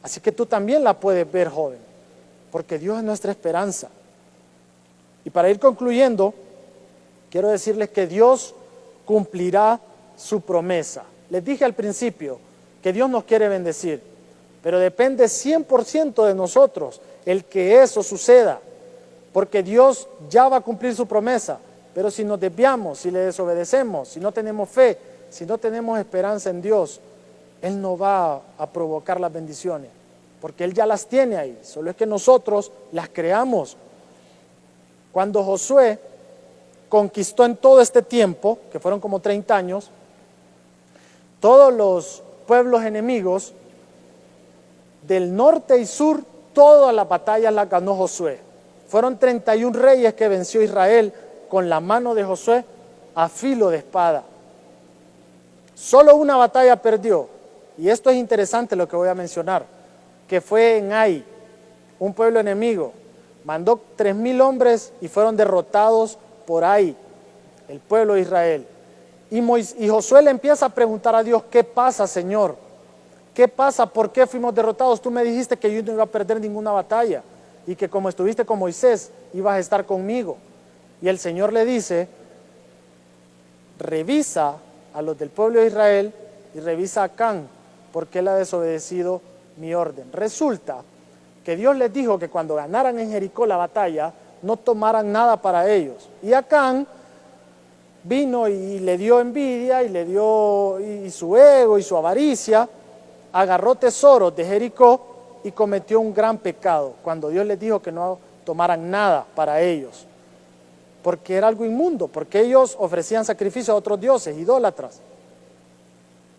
Así que tú también la puedes ver, joven, porque Dios es nuestra esperanza. Y para ir concluyendo, quiero decirles que Dios cumplirá su promesa. Les dije al principio que Dios nos quiere bendecir, pero depende 100% de nosotros el que eso suceda, porque Dios ya va a cumplir su promesa. Pero si nos desviamos, si le desobedecemos, si no tenemos fe, si no tenemos esperanza en Dios, Él no va a provocar las bendiciones, porque Él ya las tiene ahí, solo es que nosotros las creamos. Cuando Josué conquistó en todo este tiempo, que fueron como 30 años, todos los pueblos enemigos del norte y sur, todas las batallas las ganó Josué. Fueron 31 reyes que venció Israel con la mano de Josué a filo de espada. Solo una batalla perdió, y esto es interesante lo que voy a mencionar, que fue en Ai, un pueblo enemigo. Mandó 3,000 hombres y fueron derrotados por Ai, el pueblo de Israel. Y Josué le empieza a preguntar a Dios: ¿qué pasa, Señor? ¿Qué pasa? ¿Por qué fuimos derrotados? Tú me dijiste que yo no iba a perder ninguna batalla y que como estuviste con Moisés, ibas a estar conmigo. Y el Señor le dice: revisa a los del pueblo de Israel y revisa a Acán, porque él ha desobedecido mi orden. Resulta que Dios les dijo que cuando ganaran en Jericó la batalla, no tomaran nada para ellos. Y Acán vino y le dio envidia, y su ego y su avaricia, agarró tesoros de Jericó y cometió un gran pecado, cuando Dios les dijo que no tomaran nada para ellos, porque era algo inmundo, porque ellos ofrecían sacrificio a otros dioses, idólatras.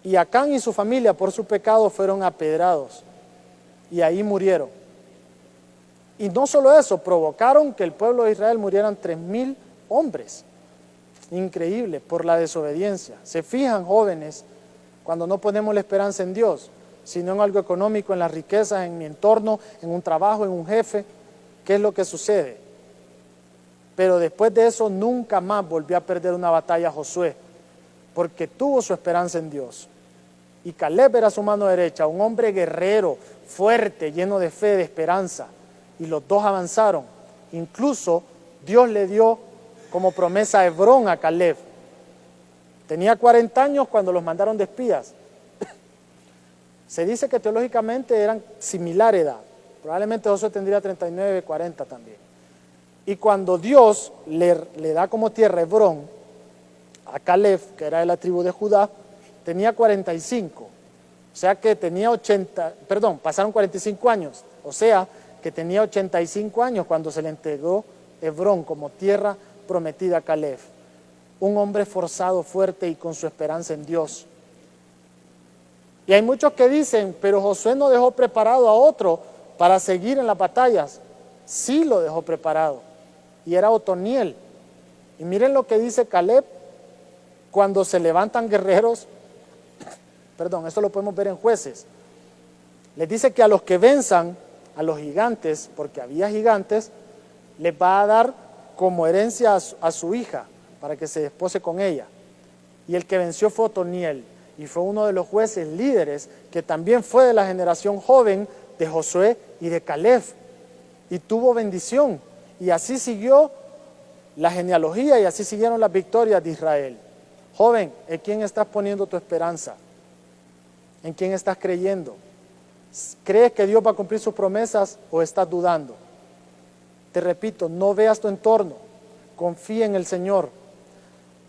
Y Acán y su familia por su pecado fueron apedrados y ahí murieron. Y no solo eso, provocaron que el pueblo de Israel murieran 3,000 hombres. Increíble, por la desobediencia. Se fijan, jóvenes, cuando no ponemos la esperanza en Dios, sino en algo económico, en las riquezas, en mi entorno, en un trabajo, en un jefe, ¿qué es lo que sucede? Pero después de eso nunca más volvió a perder una batalla Josué, porque tuvo su esperanza en Dios. Y Caleb era su mano derecha, un hombre guerrero, fuerte, lleno de fe, de esperanza. Y los dos avanzaron. Incluso Dios le dio como promesa Hebrón a Caleb. Tenía 40 años cuando los mandaron de espías. Se dice que teológicamente eran similar edad. Probablemente Josué tendría 39, 40 también. Y cuando Dios le da como tierra Hebrón a Caleb, que era de la tribu de Judá, tenía 45. O sea que tenía pasaron 45 años. O sea que tenía 85 años cuando se le entregó Hebrón como tierra prometida a Caleb. Un hombre forzado, fuerte y con su esperanza en Dios. Y hay muchos que dicen: pero Josué no dejó preparado a otro para seguir en las batallas. Sí lo dejó preparado, y era Otoniel. Y miren lo que dice Caleb cuando se levantan guerreros. Esto lo podemos ver en Jueces. Les dice que a los que venzan, a los gigantes, porque había gigantes, les va a dar como herencia a su hija, para que se despose con ella. Y el que venció fue Otoniel, y fue uno de los jueces líderes, que también fue de la generación joven de Josué y de Caleb, y tuvo bendición, y así siguió la genealogía, y así siguieron las victorias de Israel. Joven, ¿en quién estás poniendo tu esperanza? ¿En quién estás creyendo? ¿Crees que Dios va a cumplir sus promesas o estás dudando? Te repito, no veas tu entorno, confía en el Señor,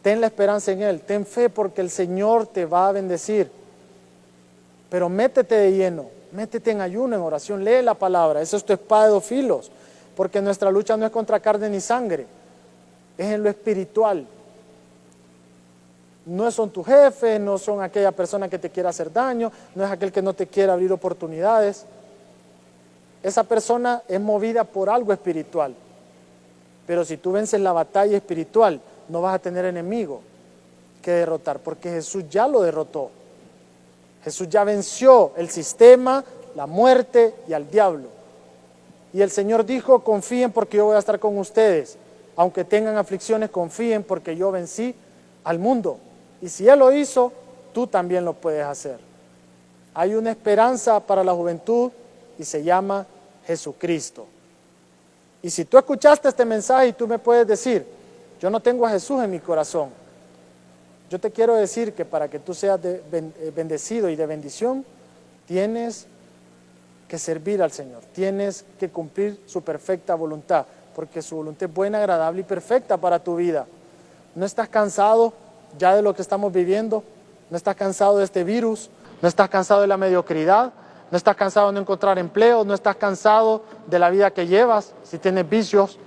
ten la esperanza en Él, ten fe, porque el Señor te va a bendecir. Pero métete de lleno, métete en ayuno, en oración, lee la palabra, esa es tu espada de 2 filos, porque nuestra lucha no es contra carne ni sangre, es en lo espiritual. No son tus jefes, no son aquella persona que te quiera hacer daño, no es aquel que no te quiere abrir oportunidades. Esa persona es movida por algo espiritual. Pero si tú vences la batalla espiritual, no vas a tener enemigo que derrotar, porque Jesús ya lo derrotó. Jesús ya venció el sistema, la muerte y al diablo. Y el Señor dijo: confíen porque yo voy a estar con ustedes. Aunque tengan aflicciones, confíen porque yo vencí al mundo. Y si Él lo hizo, tú también lo puedes hacer. Hay una esperanza para la juventud y se llama Jesucristo. Y si tú escuchaste este mensaje y tú me puedes decir: yo no tengo a Jesús en mi corazón, yo te quiero decir que para que tú seas bendecido y de bendición, tienes que servir al Señor, tienes que cumplir su perfecta voluntad, porque su voluntad es buena, agradable y perfecta para tu vida. ¿No estás cansado ya de lo que estamos viviendo? ¿No estás cansado de este virus? ¿No estás cansado de la mediocridad? ¿No estás cansado de no encontrar empleo? ¿No estás cansado de la vida que llevas? Si tienes vicios,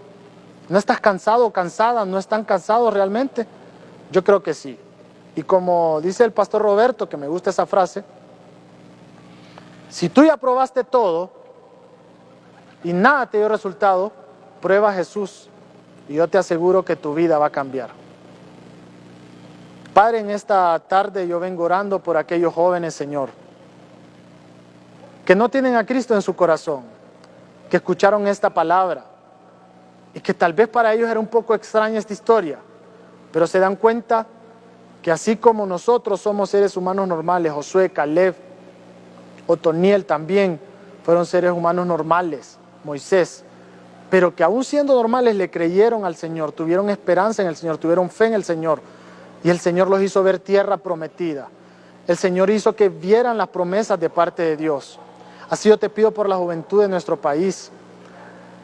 ¿no estás cansado o cansada? ¿No están cansados realmente? Yo creo que sí. Y como dice el pastor Roberto, que me gusta esa frase, si tú ya probaste todo y nada te dio resultado, prueba a Jesús y yo te aseguro que tu vida va a cambiar. Padre, en esta tarde yo vengo orando por aquellos jóvenes, Señor, que no tienen a Cristo en su corazón, que escucharon esta palabra y que tal vez para ellos era un poco extraña esta historia, pero se dan cuenta que así como nosotros somos seres humanos normales, Josué, Caleb, Otoniel también fueron seres humanos normales, Moisés, pero que aún siendo normales le creyeron al Señor, tuvieron esperanza en el Señor, tuvieron fe en el Señor, y el Señor los hizo ver tierra prometida. El Señor hizo que vieran las promesas de parte de Dios. Así yo te pido por la juventud de nuestro país,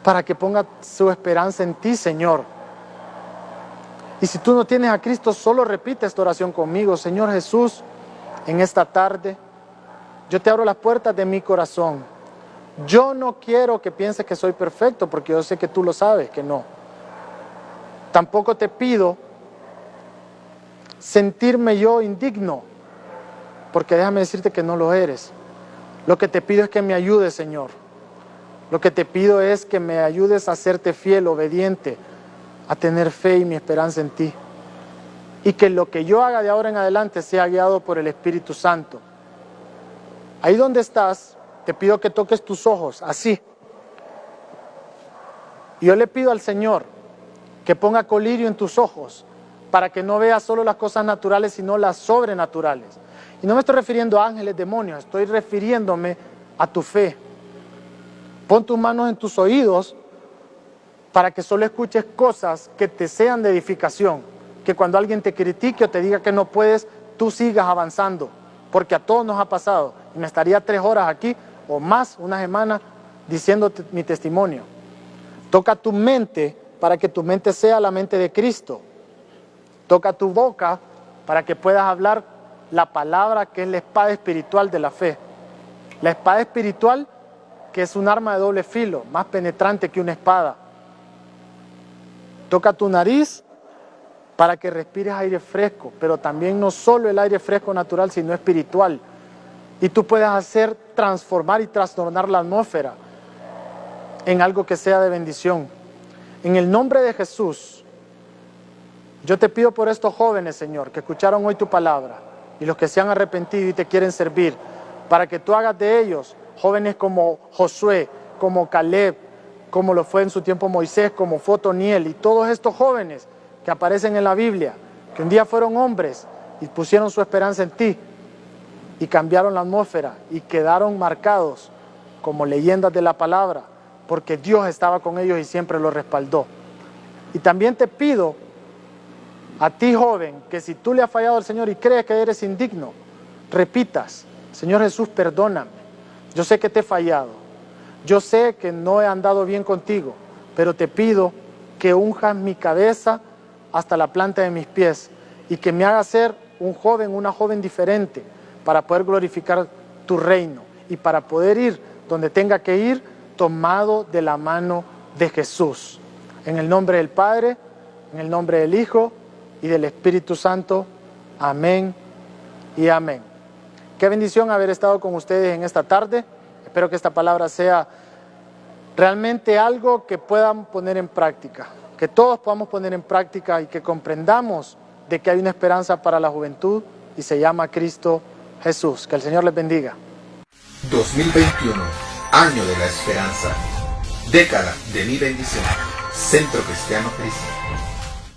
para que ponga su esperanza en ti, Señor. Y si tú no tienes a Cristo, solo repite esta oración conmigo. Señor Jesús, en esta tarde, yo te abro las puertas de mi corazón. Yo no quiero que pienses que soy perfecto, porque yo sé que tú lo sabes, que no. Tampoco te pido sentirme yo indigno, porque déjame decirte que no lo eres. Lo que te pido es que me ayudes, Señor. Lo que te pido es que me ayudes a serte fiel, obediente, a tener fe y mi esperanza en ti. Y que lo que yo haga de ahora en adelante sea guiado por el Espíritu Santo. Ahí donde estás, te pido que toques tus ojos, así. Y yo le pido al Señor que ponga colirio en tus ojos, para que no veas solo las cosas naturales, sino las sobrenaturales. Y no me estoy refiriendo a ángeles, demonios, estoy refiriéndome a tu fe. Pon tus manos en tus oídos para que solo escuches cosas que te sean de edificación. Que cuando alguien te critique o te diga que no puedes, tú sigas avanzando. Porque a todos nos ha pasado. Y me estaría 3 horas aquí o más, una semana, diciéndote mi testimonio. Toca tu mente para que tu mente sea la mente de Cristo. Toca tu boca para que puedas hablar la palabra que es la espada espiritual de la fe. La espada espiritual que es un arma de doble filo, más penetrante que una espada. Toca tu nariz para que respires aire fresco, pero también no solo el aire fresco natural, sino espiritual. Y tú puedas transformar y trastornar la atmósfera en algo que sea de bendición. En el nombre de Jesús, yo te pido por estos jóvenes, Señor, que escucharon hoy tu palabra y los que se han arrepentido y te quieren servir, para que tú hagas de ellos jóvenes como Josué, como Caleb, como lo fue en su tiempo Moisés, como fue Otoniel y todos estos jóvenes que aparecen en la Biblia, que un día fueron hombres y pusieron su esperanza en ti y cambiaron la atmósfera y quedaron marcados como leyendas de la palabra, porque Dios estaba con ellos y siempre los respaldó. Y también te pido a ti, joven, que si tú le has fallado al Señor y crees que eres indigno, repitas: Señor Jesús, perdóname. Yo sé que te he fallado. Yo sé que no he andado bien contigo, pero te pido que unjas mi cabeza hasta la planta de mis pies y que me hagas ser un joven, una joven diferente para poder glorificar tu reino y para poder ir donde tenga que ir tomado de la mano de Jesús. En el nombre del Padre, en el nombre del Hijo y del Espíritu Santo. Amén y amén. Qué bendición haber estado con ustedes en esta tarde. Espero que esta palabra sea realmente algo que puedan poner en práctica, que todos podamos poner en práctica y que comprendamos de que hay una esperanza para la juventud y se llama Cristo Jesús. Que el Señor les bendiga. 2021, año de la esperanza, década de mi bendición, Centro Cristiano Cristo.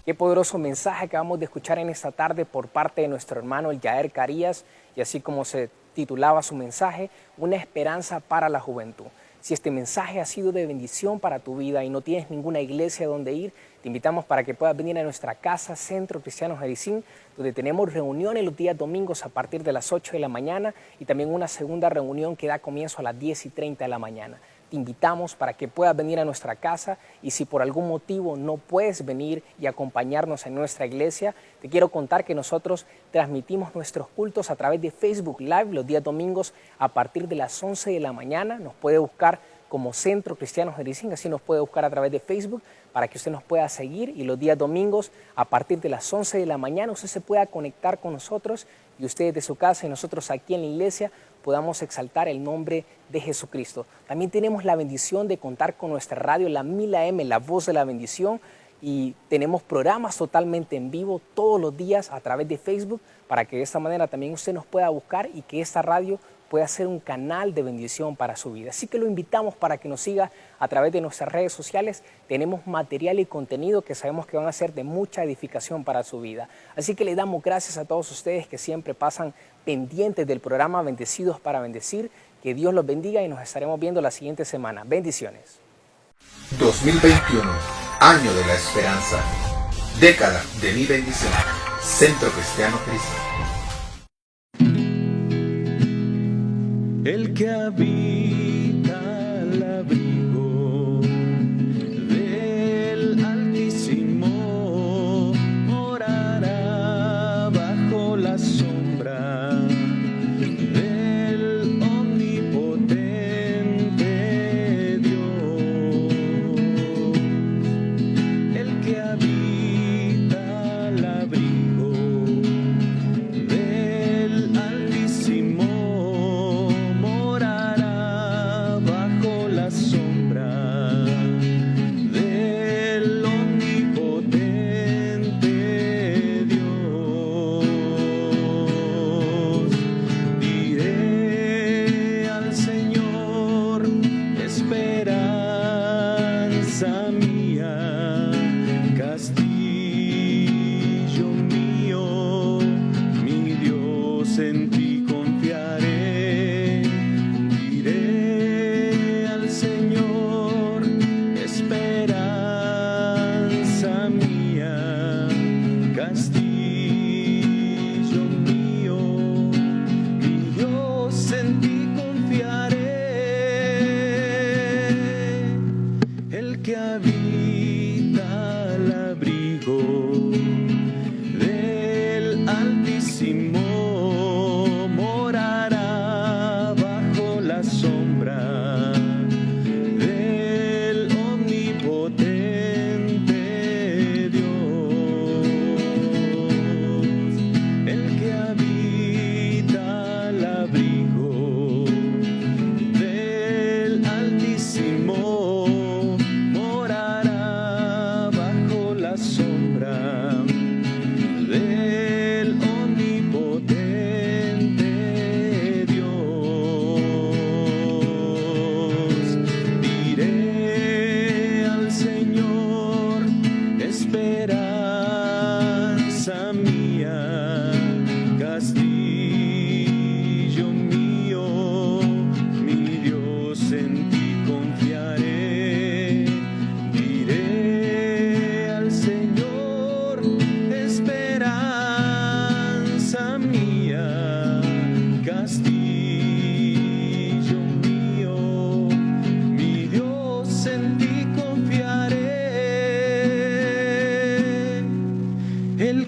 Qué poderoso mensaje acabamos de escuchar en esta tarde por parte de nuestro hermano el Yair Carías, y así como se titulaba su mensaje, una esperanza para la juventud. Si este mensaje ha sido de bendición para tu vida y no tienes ninguna iglesia donde ir, te invitamos para que puedas venir a nuestra casa Centro Cristiano Jericín, donde tenemos reuniones los días domingos a partir de las 8 de la mañana y también una segunda reunión que da comienzo a las 10:30 de la mañana. Te invitamos para que puedas venir a nuestra casa, y si por algún motivo no puedes venir y acompañarnos en nuestra iglesia, te quiero contar que nosotros transmitimos nuestros cultos a través de Facebook Live los días domingos a partir de las 11 de la mañana. Nos puede buscar como Centro Cristiano Jericín, así nos puede buscar a través de Facebook para que usted nos pueda seguir, y los días domingos a partir de las 11 de la mañana usted se pueda conectar con nosotros, y usted desde su casa y nosotros aquí en la iglesia podamos exaltar el nombre de Jesucristo. También tenemos la bendición de contar con nuestra radio, la 1000 AM, la voz de la bendición, y tenemos programas totalmente en vivo todos los días a través de Facebook para que de esta manera también usted nos pueda buscar y que esta radio pueda ser un canal de bendición para su vida. Así que lo invitamos para que nos siga a través de nuestras redes sociales. Tenemos material y contenido que sabemos que van a ser de mucha edificación para su vida. Así que le damos gracias a todos ustedes que siempre pasan pendientes del programa Bendecidos para Bendecir. Que Dios los bendiga y nos estaremos viendo la siguiente semana. Bendiciones. 2021, año de la esperanza, década de mi bendición. Centro Cristiano Cristo. El que habita al abrigo del Altísimo morará bajo la sombra del omnipotente Dios. El que habita al abrigo del Altísimo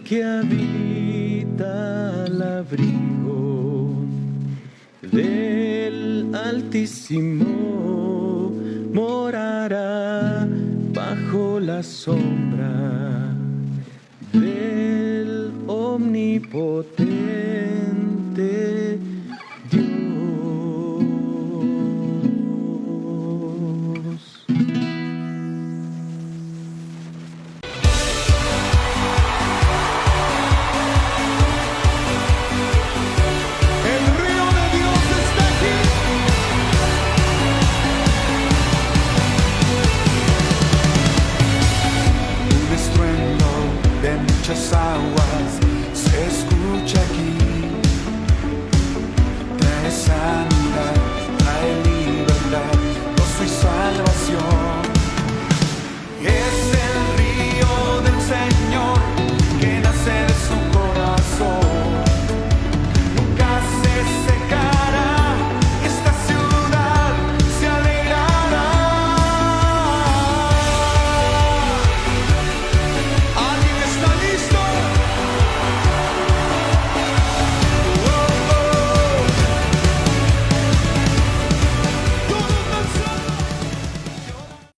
que habita al abrigo del Altísimo morará bajo la sombra del Omnipotente.